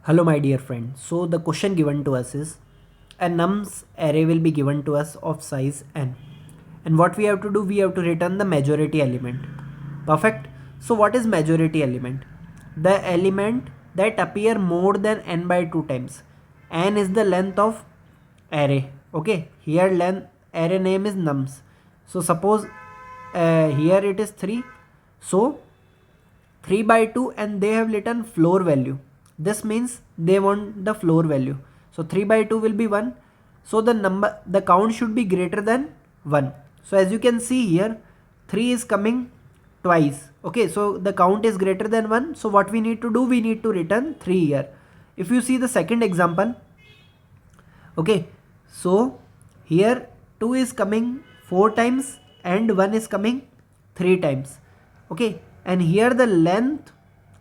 Hello my dear friend. So the question given to us is a nums array will be given to us of size n. And what we have to do, we have to return the majority element. Perfect. So what is majority element? The element that appear more than n by 2 times. N is the length of array. Okay. Here length array name is nums. So suppose here it is 3. So 3 by 2 and they have written floor value. This means they want the floor value. So 3 by 2 will be 1. So the count should be greater than 1. So as you can see here, 3 is coming twice. Okay, so the count is greater than 1. So what we need to do, we need to return 3 here. If you see the second example, okay, so here 2 is coming 4 times and 1 is coming 3 times. Okay, and here the length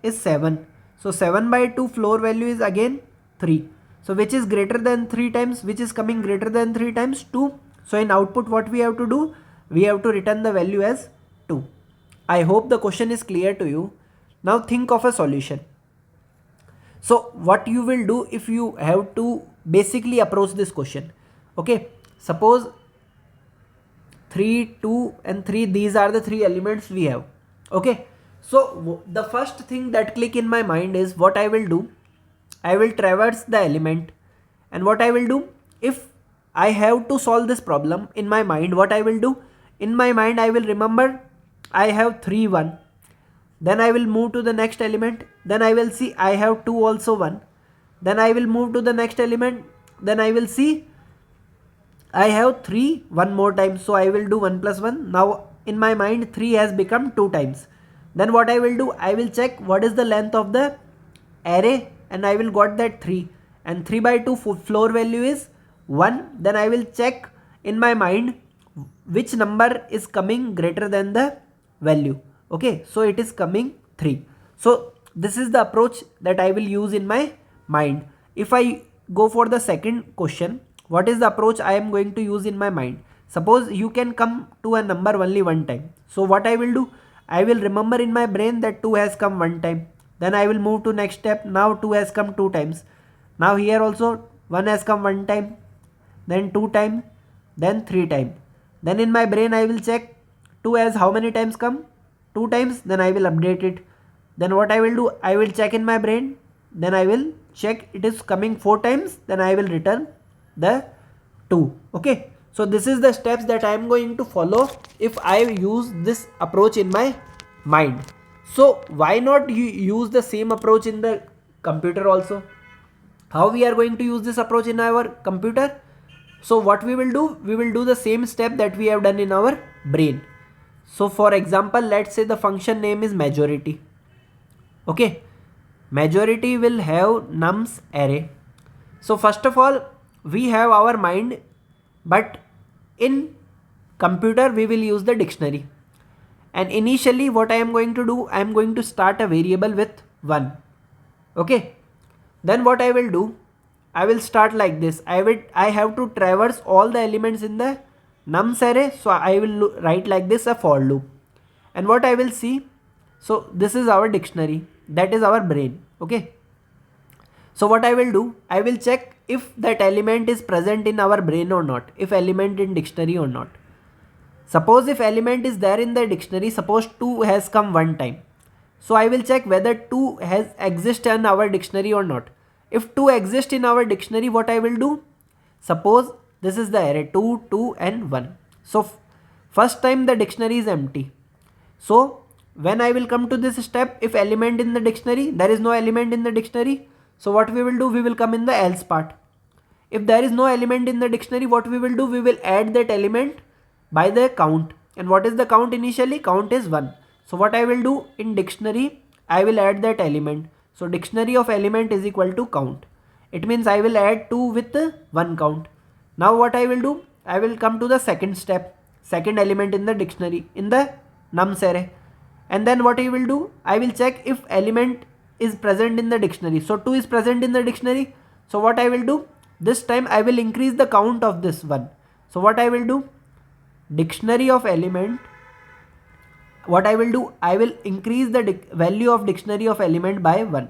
is 7. So 7 by 2 floor value is again 3. So which is greater than 3 times, which is coming greater than 3 times 2. So in output what we have to do, we have to return the value as 2. I hope the question is clear to you. Now think of a solution. So what you will do if you have to basically approach this question. Okay, suppose 3, 2 and 3, these are the three elements we have. Okay, so the first thing that click in my mind is what I will do. I will traverse the element, and what I will do, if I have to solve this problem in my mind, what I will do, in my mind I will remember I have 3 1. Then I will move to the next element. Then I will see I have 2 also 1. Then I will move to the next element. Then I will see I have 3 one more time. So I will do 1 plus 1. Now in my mind 3 has become 2 times. Then what I will do, I will check what is the length of the array and I will got that 3. And 3 by 2 floor value is 1. Then I will check in my mind which number is coming greater than the value. Okay, so it is coming 3. So this is the approach that I will use in my mind. If I go for the second question, what is the approach I am going to use in my mind? Suppose you can come to a number only one time. So what I will do, I will remember in my brain that 2 has come one time. Then I will move to next step. Now 2 has come 2 times. Now here also 1 has come one time, then 2 times, then 3 times. Then in my brain I will check 2 has how many times come? 2 times. Then I will update it. Then what I will do, I will check in my brain. Then I will check it is coming 4 times. Then I will return the 2. Okay. So this is the steps that I am going to follow if I use this approach in my mind. So why not you use the same approach in the computer also? How we are going to use this approach in our computer? So what we will do, we will do the same step that we have done in our brain. So for example, let's say the function name is majority. Okay, majority will have nums array. So first of all, we have our mind, but in computer we will use the dictionary. And initially what I am going to do, I am going to start a variable with 1. Okay, then what I will do, I will start like this. I have to traverse all the elements in the nums array. So I will write like this a for loop. And what I will see, so this is our dictionary, that is our brain. Okay, so what I will do, I will check if that element is present in our brain or not, if element in dictionary or not. Suppose if element is there in the dictionary, suppose 2 has come one time. So I will check whether 2 has exist in our dictionary or not. If 2 exist in our dictionary, what I will do? Suppose this is the array 2, 2 and 1. So first time the dictionary is empty. So when I will come to this step, if element in the dictionary, there is no element in the dictionary. So what we will do, we will come in the else part. If there is no element in the dictionary, what we will do, we will add that element by the count. And what is the count initially? Count is 1. So what I will do in dictionary, I will add that element. So dictionary of element is equal to count. It means I will add 2 with 1 count. Now what I will do, I will come to the second step, second element in the dictionary, in the nums array. And then what I will do, I will check if element is present in the dictionary. So 2 is present in the dictionary. So what I will do, this time I will increase the count of this one. So what I will do, dictionary of element, what I will do, I will increase the value of dictionary of element by 1.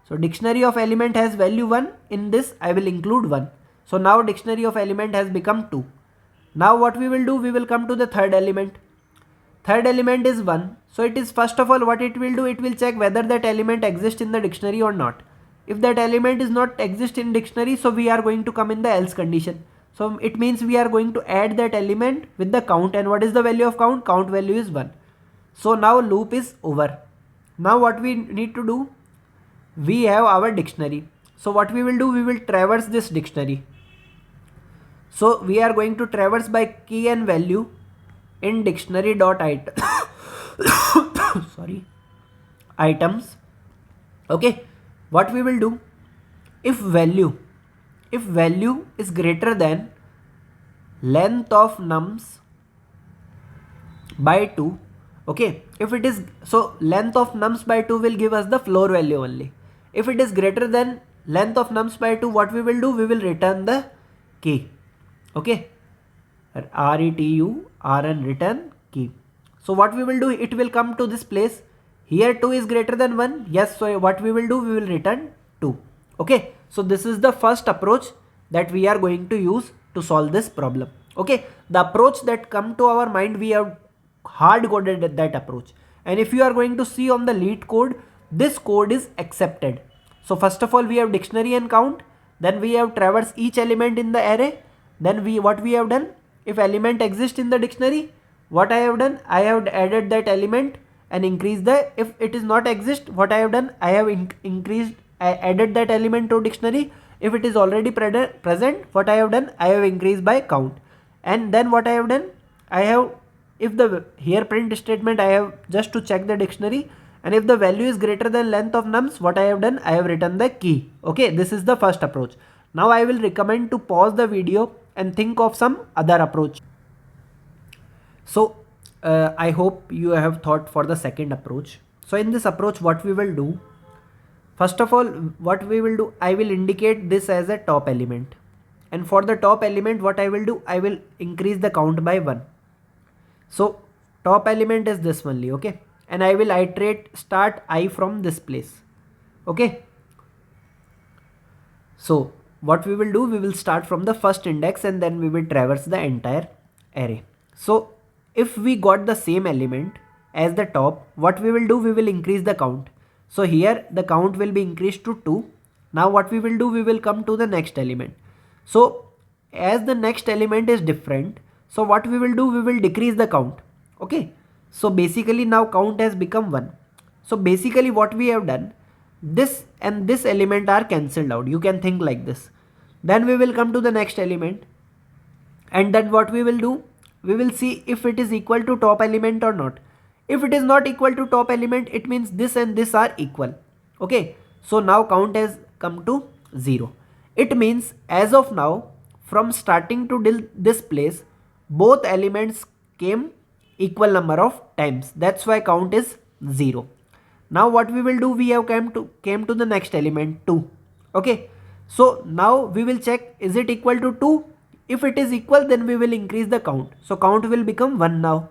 So dictionary of element has value 1. In this I will include 1. So now dictionary of element has become 2. Now what we will do, we will come to the third element. Third element is 1. So it is, first of all, what it will do, it will check whether that element exists in the dictionary or not. If that element is not exist in dictionary, so we are going to come in the else condition. So it means we are going to add that element with the count. And what is the value of count? Count value is 1. So now loop is over. Now what we need to do, we have our dictionary. So what we will do, we will traverse this dictionary. So we are going to traverse by key and value in dictionary dot item sorry, items. Okay, what we will do, if value is greater than length of nums by 2, okay, if it is, so length of nums by 2 will give us the floor value only. If it is greater than length of nums by 2, what we will do, we will return the key. Okay, return return key. So what we will do, it will come to this place. Here 2 is greater than 1. Yes, so what we will do, we will return 2. Okay, so this is the first approach that we are going to use to solve this problem. Okay, the approach that come to our mind, we have hard coded that approach. And if you are going to see on the lead code, this code is accepted. So first of all, we have dictionary and count. Then we have traverse each element in the array. Then what we have done, if element exists in the dictionary, what I have done, I have added that element and increased the, if it is not exist, what I have done, I have added that element to dictionary. If it is already present, what I have done, I have increased by count. And then what I have done, I have, if the here print statement, I have just to check the dictionary, and if the value is greater than length of nums, what I have done, I have written the key. Okay, this is the first approach. Now I will recommend to pause the video and think of some other approach. So I hope you have thought for the second approach. So in this approach, what we will do, first of all, what we will do, I will indicate this as a top element. And for the top element, what I will do, I will increase the count by 1. So top element is this only, okay? And I will start I from this place, okay? So what we will do, we will start from the first index and then we will traverse the entire array. So if we got the same element as the top, what we will do, we will increase the count. So here the count will be increased to 2. Now what we will do, we will come to the next element. So as the next element is different, so what we will do, we will decrease the count. Okay, so basically now count has become 1. So basically what we have done, this and this element are cancelled out. You can think like this. Then we will come to the next element, and then what we will do, we will see if it is equal to top element or not. If it is not equal to top element, it means this and this are equal. Okay, so now count has come to 0. It means as of now, from starting to this place, both elements came equal number of times. That's why count is 0. Now what we will do, we have came to the next element 2. Okay, so now we will check, is it equal to 2? If it is equal, then we will increase the count. So count will become 1 now.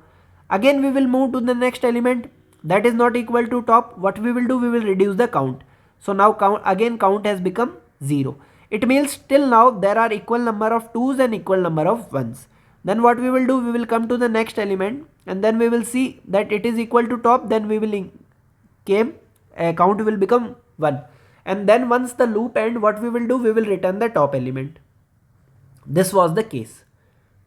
Again we will move to the next element that is not equal to top. What we will do, we will reduce the count. So now count has become 0. It means till now there are equal number of 2's and equal number of 1's. Then what we will do, we will come to the next element and then we will see that it is equal to top. Then we will count will become 1. And then once the loop ends, what we will do, we will return the top element. This was the case,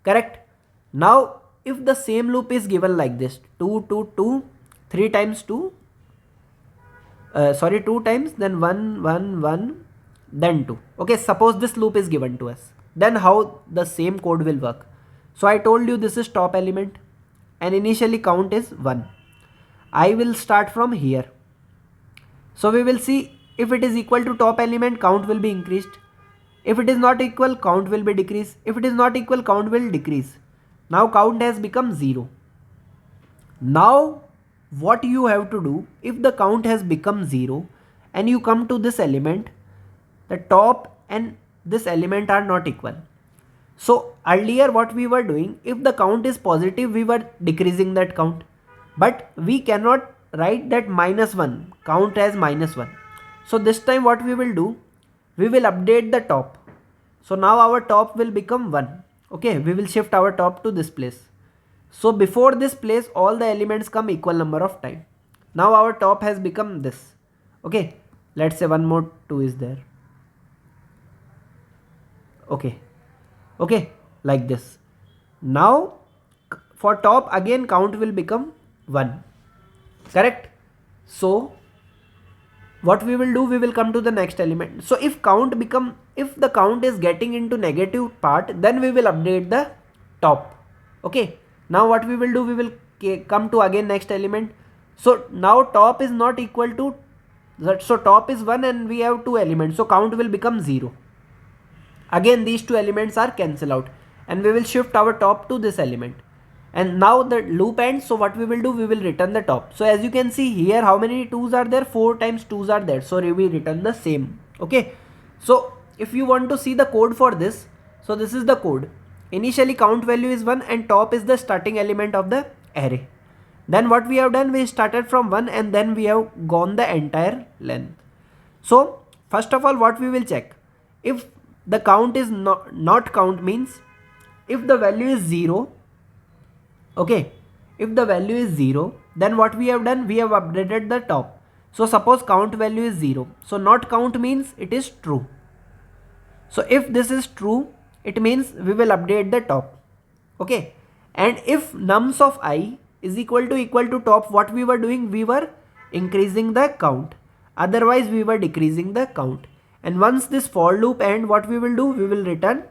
correct? Now if the same loop is given like this, 2, 2, 2, 3 times 2, 2 times, then 1, 1, 1, then 2. Okay, suppose this loop is given to us, then how the same code will work? So I told you this is top element and initially count is 1. I will start from here. So we will see if it is equal to top element, count will be increased. If it is not equal, count will be decreased. If it is not equal, count will decrease. Now count has become 0. Now what you have to do, if the count has become 0 and you come to this element, the top and this element are not equal. So earlier what we were doing, if the count is positive, we were decreasing that count. But we cannot write that -1, count as -1. So this time what we will do, we will update the top. So now our top will become 1. Okay, we will shift our top to this place. So before this place, all the elements come equal number of time. Now our top has become this. Okay, let's say one more 2 is there. Okay, okay, like this. Now for top again count will become 1. Correct? So what we will do, we will come to the next element. So if the count is getting into negative part, then we will update the top. Okay, now what we will do, we will come to again next element. So now top is not equal to that, so top is 1 and we have 2 elements, so count will become 0. Again these 2 elements are cancel out and we will shift our top to this element. And now the loop ends, so what we will do, we will return the top. So as you can see here, how many 2's are there? 4 times 2's are there, so we will return the same. Okay, so if you want to see the code for this, so this is the code. Initially count value is 1 and top is the starting element of the array. Then what we have done, we started from 1 and then we have gone the entire length. So first of all, what we will check, if the count is not count means if the value is 0. Okay, if the value is 0, then what we have done, we have updated the top. So suppose count value is 0, so not count means it is true. So if this is true, it means we will update the top. Okay, and if nums of I is equal to top, what we were doing, we were increasing the count, otherwise we were decreasing the count. And once this for loop end, what we will do, we will return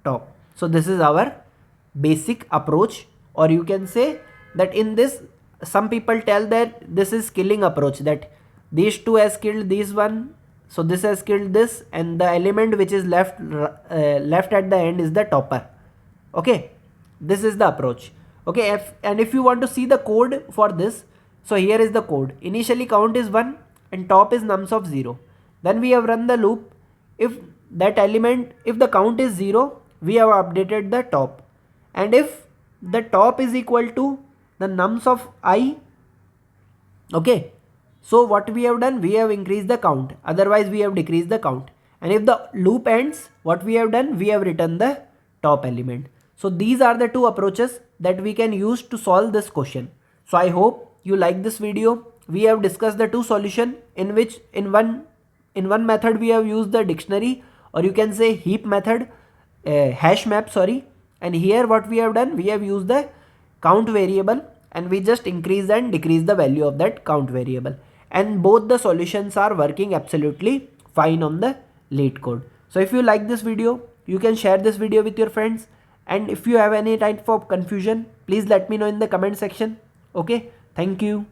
top. So this is our basic approach, or you can say that in this, some people tell that this is killing approach, that these 2 has killed this one, so this has killed this, and the element which is left at the end is the topper. Okay, this is the approach. Okay, if you want to see the code for this, so here is the code. Initially count is 1 and top is nums of 0. Then we have run the loop. If the count is 0, we have updated the top, and if the top is equal to the nums of I, okay, so what we have done, we have increased the count, otherwise we have decreased the count. And if the loop ends, what we have done, we have returned the top element. So these are the 2 approaches that we can use to solve this question. So I hope you like this video. We have discussed the 2 solutions, in which in one method we have used the dictionary, or you can say heap method, hash map, sorry. And here what we have done, we have used the count variable and we just increase and decrease the value of that count variable. And both the solutions are working absolutely fine on the LeetCode. So if you like this video, you can share this video with your friends. And if you have any type of confusion, please let me know in the comment section. Okay, thank you.